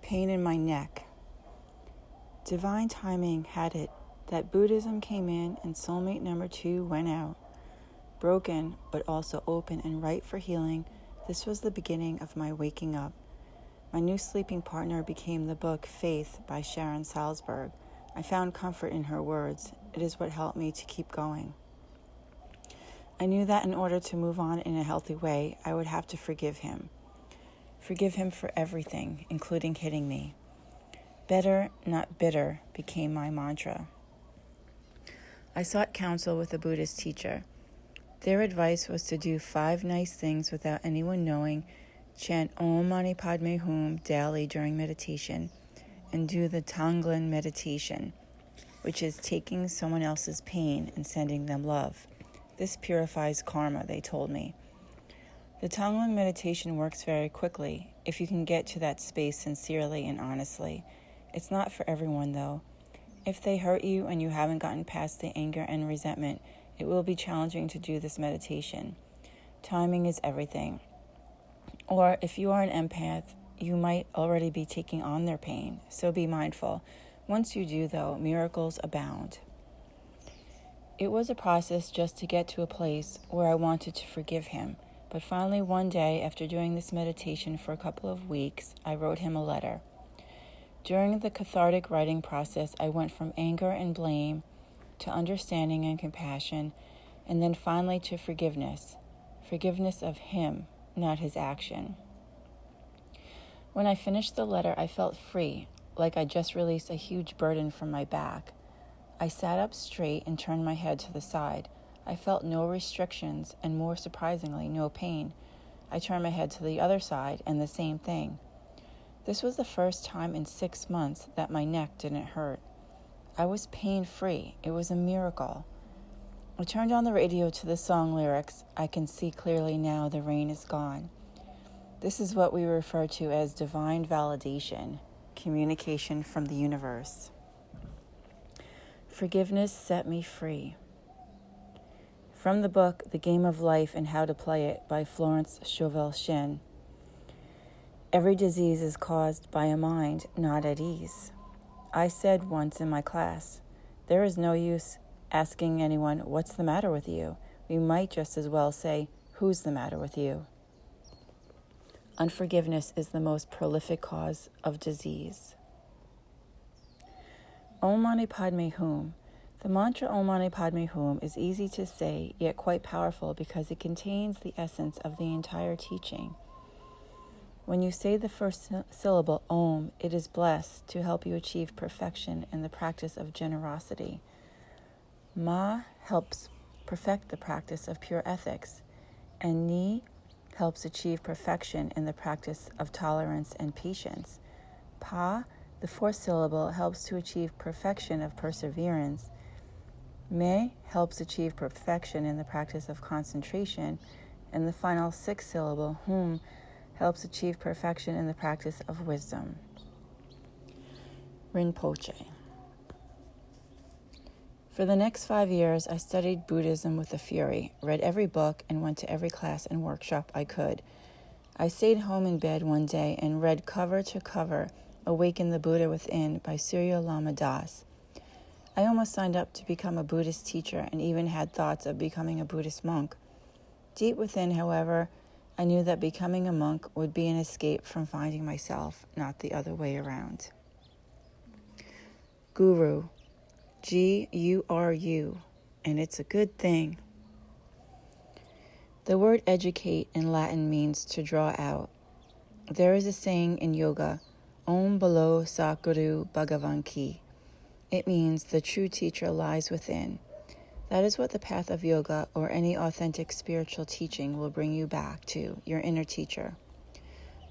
pain in my neck. Divine timing had it that Buddhism came in and soulmate number 2 went out. Broken, but also open and ripe for healing, this was the beginning of my waking up. My new sleeping partner became the book Faith by Sharon Salzberg. I found comfort in her words. It is what helped me to keep going. I knew that in order to move on in a healthy way, I would have to forgive him. Forgive him for everything, including hitting me. Better, not bitter, became my mantra. I sought counsel with a Buddhist teacher. Their advice was to do 5 nice things without anyone knowing, chant Om Mani Padme Hum daily during meditation, and do the Tonglen meditation, which is taking someone else's pain and sending them love. This purifies karma, they told me. The Tonglen meditation works very quickly if you can get to that space sincerely and honestly. It's not for everyone, though. If they hurt you and you haven't gotten past the anger and resentment, it will be challenging to do this meditation. Timing is everything. Or if you are an empath, you might already be taking on their pain, so be mindful. Once you do, though, miracles abound. It was a process just to get to a place where I wanted to forgive him, but finally one day, after doing this meditation for a couple of weeks, I wrote him a letter. During the cathartic writing process, I went from anger and blame to understanding and compassion, and then finally to forgiveness. Forgiveness of him, not his action. When I finished the letter, I felt free, like I just released a huge burden from my back. I sat up straight and turned my head to the side. I felt no restrictions and, more surprisingly, no pain. I turned my head to the other side and the same thing. This was the first time in 6 months that my neck didn't hurt. I was pain-free. It was a miracle. I turned on the radio to the song lyrics. I can see clearly now the rain is gone. This is what we refer to as divine validation, communication from the universe. Forgiveness set me free. From the book, The Game of Life and How to Play It by Florence Scovel Shinn. Every disease is caused by a mind not at ease. I said once in my class, there is no use asking anyone, what's the matter with you? We might just as well say, who's the matter with you? Unforgiveness is the most prolific cause of disease. Om Mani Padme Hum. The mantra Om Mani Padme Hum is easy to say, yet quite powerful because it contains the essence of the entire teaching. When you say the first syllable, Om, it is blessed to help you achieve perfection in the practice of generosity. Ma helps perfect the practice of pure ethics, and Ni helps achieve perfection in the practice of tolerance and patience. Pa, the 4th syllable, helps to achieve perfection of perseverance. Me helps achieve perfection in the practice of concentration, and the final 6th syllable, Hum, helps achieve perfection in the practice of wisdom. Rinpoche. For the next 5 years, I studied Buddhism with a fury, read every book, and went to every class and workshop I could. I stayed home in bed one day and read cover to cover Awaken the Buddha Within by Surya Lama Das. I almost signed up to become a Buddhist teacher and even had thoughts of becoming a Buddhist monk. Deep within, however, I knew that becoming a monk would be an escape from finding myself, not the other way around. Guru. G-U-R-U, and it's a good thing. The word educate in Latin means to draw out. There is a saying in yoga, Om Balo Sa Guru Bhagavan Ki. It means the true teacher lies within. That is what the path of yoga or any authentic spiritual teaching will bring you back to, your inner teacher.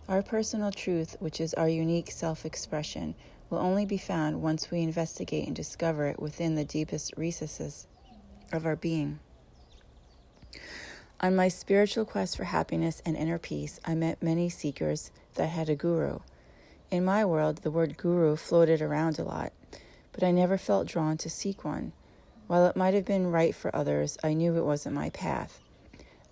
Our personal truth, which is our unique self-expression, will only be found once we investigate and discover it within the deepest recesses of our being. On my spiritual quest for happiness and inner peace, I met many seekers that had a guru. In my world, the word guru floated around a lot, but I never felt drawn to seek one. While it might have been right for others, I knew it wasn't my path.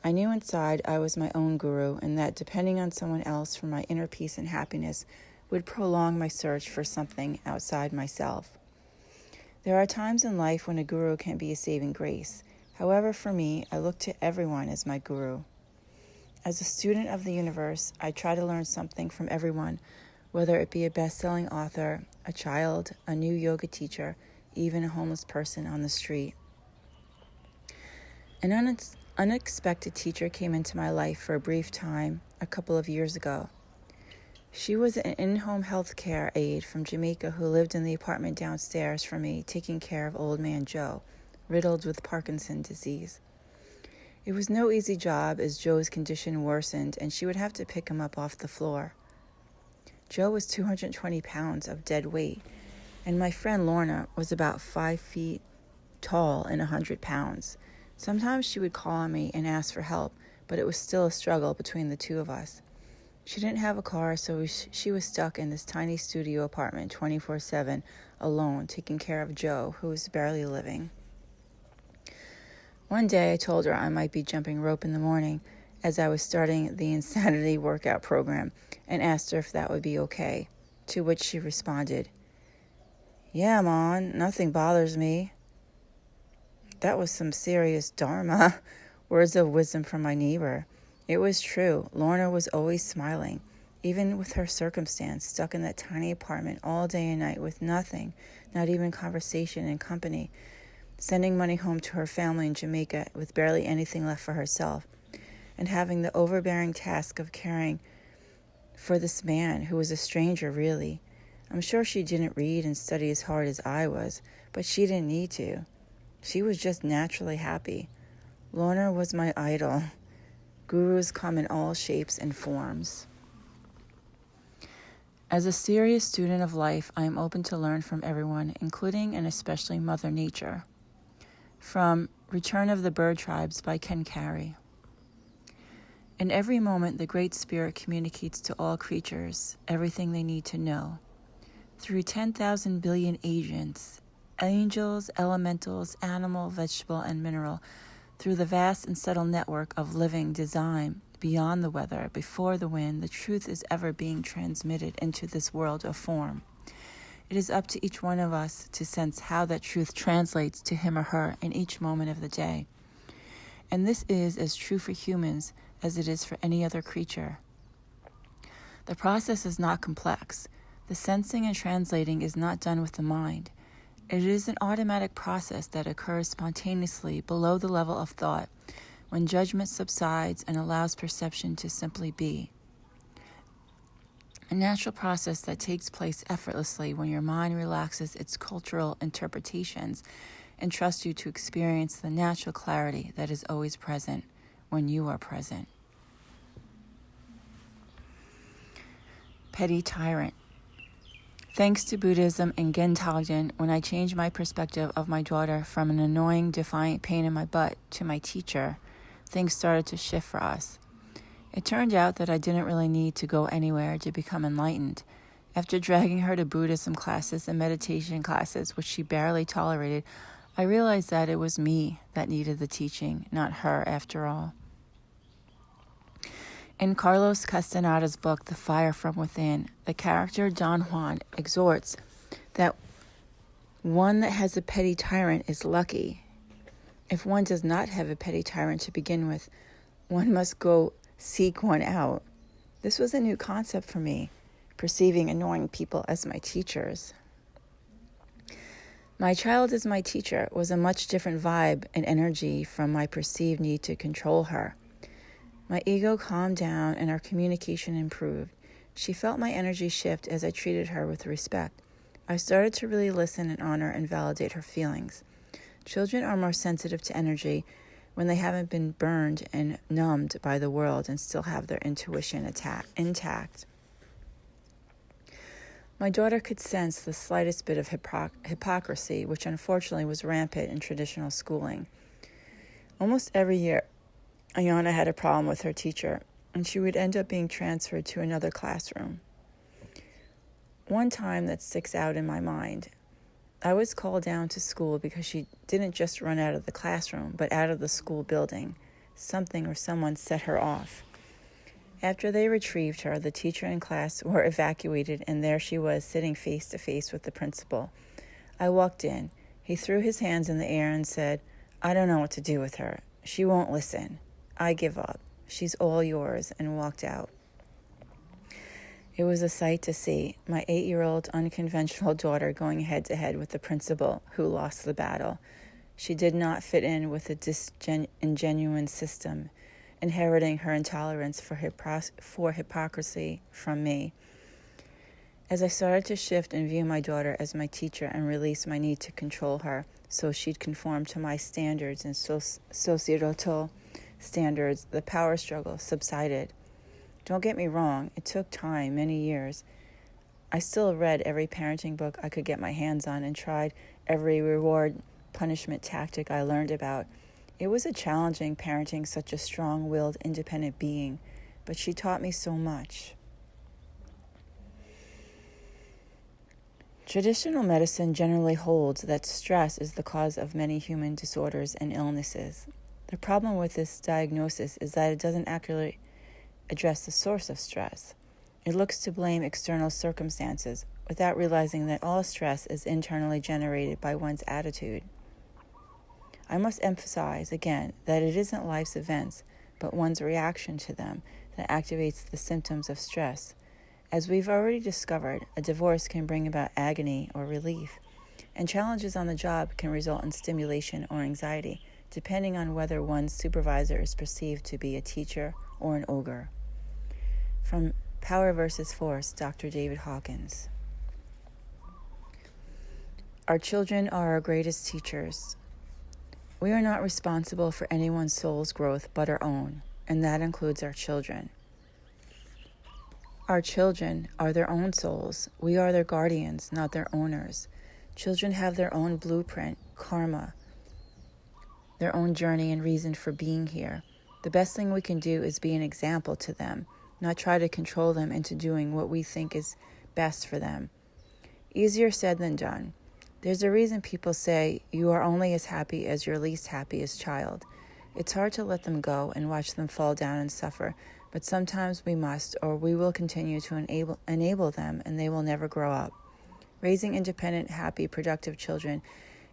I knew inside I was my own guru, and that depending on someone else for my inner peace and happiness would prolong my search for something outside myself. There are times in life when a guru can be a saving grace. However, for me, I look to everyone as my guru. As a student of the universe, I try to learn something from everyone, whether it be a best-selling author, a child, a new yoga teacher, even a homeless person on the street. An unexpected teacher came into my life for a brief time a couple of years ago. She was an in-home healthcare aide from Jamaica who lived in the apartment downstairs from me, taking care of old man Joe, riddled with Parkinson's disease. It was no easy job as Joe's condition worsened and she would have to pick him up off the floor. Joe was 220 pounds of dead weight, and my friend Lorna was about 5 feet tall and 100 pounds. Sometimes she would call on me and ask for help, but it was still a struggle between the two of us. She didn't have a car, so she was stuck in this tiny studio apartment 24/7 alone, taking care of Joe, who was barely living. One day I told her I might be jumping rope in the morning as I was starting the insanity workout program and asked her if that would be okay, to which she responded, "Yeah, Mon, nothing bothers me." That was some serious dharma, words of wisdom from my neighbor. It was true. Lorna was always smiling, even with her circumstance, stuck in that tiny apartment all day and night with nothing, not even conversation and company, sending money home to her family in Jamaica with barely anything left for herself, and having the overbearing task of caring for this man who was a stranger, really. I'm sure she didn't read and study as hard as I was, but she didn't need to. She was just naturally happy. Lorna was my idol. Gurus come in all shapes and forms. As a serious student of life, I am open to learn from everyone, including and especially Mother Nature. From Return of the Bird Tribes by Ken Carey. In every moment, the Great Spirit communicates to all creatures everything they need to know. Through 10,000 billion agents, angels, elementals, animal, vegetable, and mineral, through the vast and subtle network of living design beyond the weather, before the wind, the truth is ever being transmitted into this world of form. It is up to each one of us to sense how that truth translates to him or her in each moment of the day. And this is as true for humans as it is for any other creature. The process is not complex. The sensing and translating is not done with the mind. It is an automatic process that occurs spontaneously below the level of thought, when judgment subsides and allows perception to simply be. A natural process that takes place effortlessly when your mind relaxes its cultural interpretations and trusts you to experience the natural clarity that is always present when you are present. Petty Tyrant. Thanks to Buddhism and Gentagden, when I changed my perspective of my daughter from an annoying, defiant pain in my butt to my teacher, things started to shift for us. It turned out that I didn't really need to go anywhere to become enlightened. After dragging her to Buddhism classes and meditation classes, which she barely tolerated, I realized that it was me that needed the teaching, not her after all. In Carlos Castaneda's book, The Fire from Within, the character Don Juan exhorts that one that has a petty tyrant is lucky. If one does not have a petty tyrant to begin with, one must go seek one out. This was a new concept for me, perceiving annoying people as my teachers. My child as my teacher was a much different vibe and energy from my perceived need to control her. My ego calmed down and our communication improved. She felt my energy shift as I treated her with respect. I started to really listen and honor and validate her feelings. Children are more sensitive to energy when they haven't been burned and numbed by the world and still have their intuition intact. My daughter could sense the slightest bit of hypocrisy, which unfortunately was rampant in traditional schooling. Almost every year, Ayana had a problem with her teacher, and she would end up being transferred to another classroom. One time that sticks out in my mind, I was called down to school because she didn't just run out of the classroom, but out of the school building. Something or someone set her off. After they retrieved her, the teacher and class were evacuated, and there she was, sitting face to face with the principal. I walked in. He threw his hands in the air and said, "I don't know what to do with her. She won't listen. I give up. She's all yours," and walked out. It was a sight to see, my 8-year-old unconventional daughter going head-to-head with the principal who lost the battle. She did not fit in with the disingenuous system, inheriting her intolerance for hypocrisy from me. As I started to shift and view my daughter as my teacher and release my need to control her so she'd conform to my standards and societal standards, the power struggle subsided. Don't get me wrong, it took time, many years. I still read every parenting book I could get my hands on and tried every reward-punishment tactic I learned about. It was a challenging parenting such a strong-willed, independent being, but she taught me so much. Traditional medicine generally holds that stress is the cause of many human disorders and illnesses. The problem with this diagnosis is that it doesn't accurately address the source of stress. It looks to blame external circumstances without realizing that all stress is internally generated by one's attitude. I must emphasize again that it isn't life's events, but one's reaction to them that activates the symptoms of stress. As we've already discovered, a divorce can bring about agony or relief, and challenges on the job can result in stimulation or anxiety, depending on whether one's supervisor is perceived to be a teacher or an ogre. From Power versus Force, Dr. David Hawkins. Our children are our greatest teachers. We are not responsible for anyone's soul's growth but our own, and that includes our children. Our children are their own souls. We are their guardians, not their owners. Children have their own blueprint, karma, their own journey and reason for being here. The best thing we can do is be an example to them, not try to control them into doing what we think is best for them. Easier said than done. There's a reason people say you are only as happy as your least happiest child. It's hard to let them go and watch them fall down and suffer, but sometimes we must, or we will continue to enable them and they will never grow up. Raising independent, happy, productive children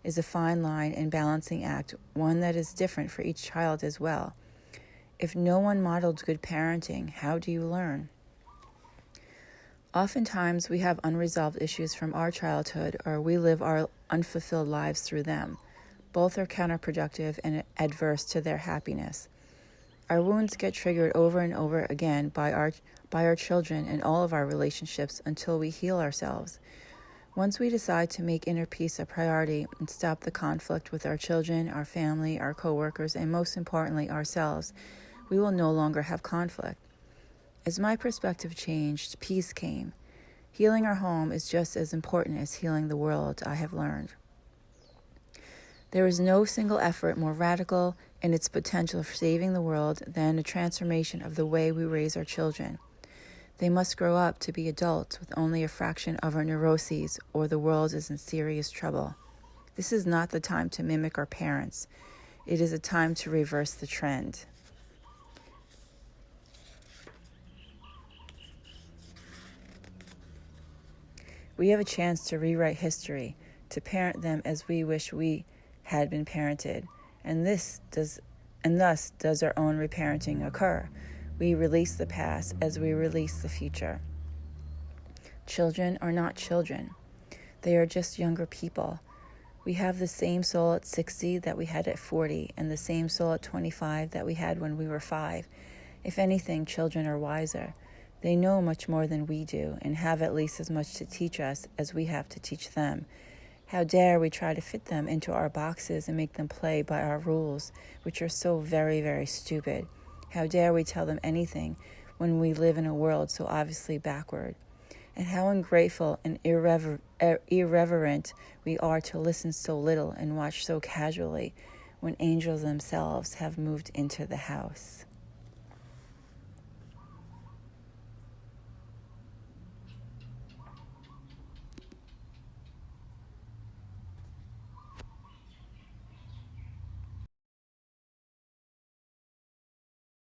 is a fine line and balancing act, one that is different for each child as well. If no one modeled good parenting, how do you learn? Oftentimes, we have unresolved issues from our childhood, or we live our unfulfilled lives through them. Both are counterproductive and adverse to their happiness. Our wounds get triggered over and over again by our children and all of our relationships until we heal ourselves. Once we decide to make inner peace a priority and stop the conflict with our children, our family, our coworkers, and most importantly, ourselves, we will no longer have conflict. As my perspective changed, peace came. Healing our home is just as important as healing the world, I have learned. There is no single effort more radical in its potential for saving the world than a transformation of the way we raise our children. They must grow up to be adults with only a fraction of our neuroses, or the world is in serious trouble. This is not the time to mimic our parents. It is a time to reverse the trend. We have a chance to rewrite history, to parent them as we wish we had been parented, and thus does our own reparenting occur. We release the past as we release the future. Children are not children. They are just younger people. We have the same soul at 60 that we had at 40, and the same soul at 25 that we had when we were 5. If anything, children are wiser. They know much more than we do and have at least as much to teach us as we have to teach them. How dare we try to fit them into our boxes and make them play by our rules, which are so very, very stupid. How dare we tell them anything when we live in a world so obviously backward. And how ungrateful and irreverent we are to listen so little and watch so casually when angels themselves have moved into the house.